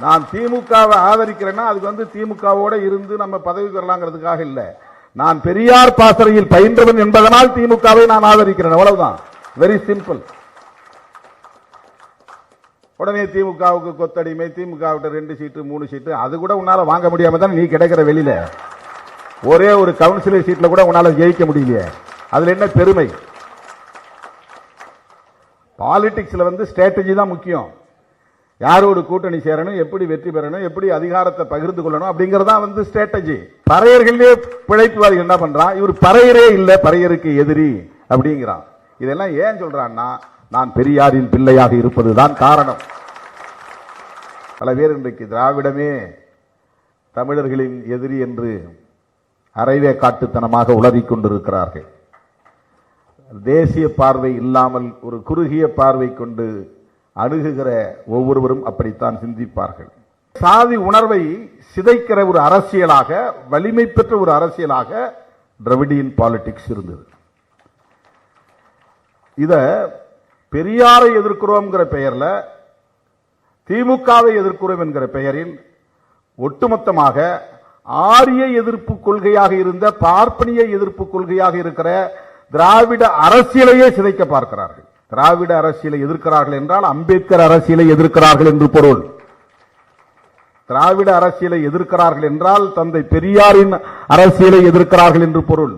நான் திமுகவை ஆதரிக்கிறேன்னா அதுக்கு திமுகவோட இருந்து நம்ம பதவிக்கு வரலாங்கிறதுக்காக இல்ல. நான் பெரியார் பாசறையில் பயின்றவன் என்பதனால் திமுகவை நான் ஆதரிக்கிறேன், அவ்வளவுதான். Very simple. உடனே திமுகவுக்கு கொத்தடிமை, திமுக 2 சீட்டு 3 சீட்டு அது கூட உன்னால வாங்க முடியாம தான் நீ கிடைக்கிற வெளியில. ஒரே ஒரு கவுன்சிலர் சீட்ல கூட உன்னால ஜெயிக்க முடியலையே, அதுல என்ன பெருமை? பாலிடிக்ஸ்ல ஸ்ட்ராட்டஜி தான் முக்கியம். யாரோடு கூட்டணி சேரணும், எப்படி வெற்றி பெறணும், எப்படி அதிகாரத்தை பகிர்ந்து கொள்ளணும் அப்படிங்கறதா ஸ்ட்ராட்டஜி. பறையர்களே பிழைப்புவாதிகள் என்ன பண்றான், இவர் பறையரே இல்ல, பறையருக்கு எதிரி அப்படிங்கிறான். இதெல்லாம் ஏன் சொல்றான்னா, நான் பெரியாரின் பிள்ளையாக இருப்பதுதான் காரணம். பல பேர் இன்றைக்கு திராவிடமே தமிழர்களின் எதிரி என்று அரைவே காட்டுத்தனமாக உளறிக் கொண்டிருக்கிறார்கள். தேசிய பார்வை இல்லாமல் ஒரு குறுகிய பார்வை கொண்டு அணுகுகிற ஒவ்வொருவரும் அப்படித்தான் சிந்திப்பார்கள். சாதி உணர்வை சிதைக்கிற ஒரு அரசியலாக, வலிமை பெற்ற ஒரு அரசியலாக திராவிடியன் பாலிடிக்ஸ் இருந்தது. இத பெரியாரை எதிர்க்கிறோம் பெயர்ல, திமுகவை எதிர்க்கிறோம் என்கிற பெயரில் ஒட்டுமொத்தமாக ஆரிய எதிர்ப்பு கொள்கையாக இருந்த, பார்ப்பனிய எதிர்ப்பு கொள்கையாக இருக்கிற திராவிட அரசியலையே சிதைக்க பார்க்கிறார்கள். திராவிட அரசியலை எதிர்க்கிறார்கள் என்றால் அம்பேத்கர் அரசியலை எதிர்க்கிறார்கள் என்று பொருள். திராவிட அரசியலை எதிர்க்கிறார்கள் என்றால் தந்தை பெரியாரின் அரசியலை எதிர்க்கிறார்கள் என்று பொருள்.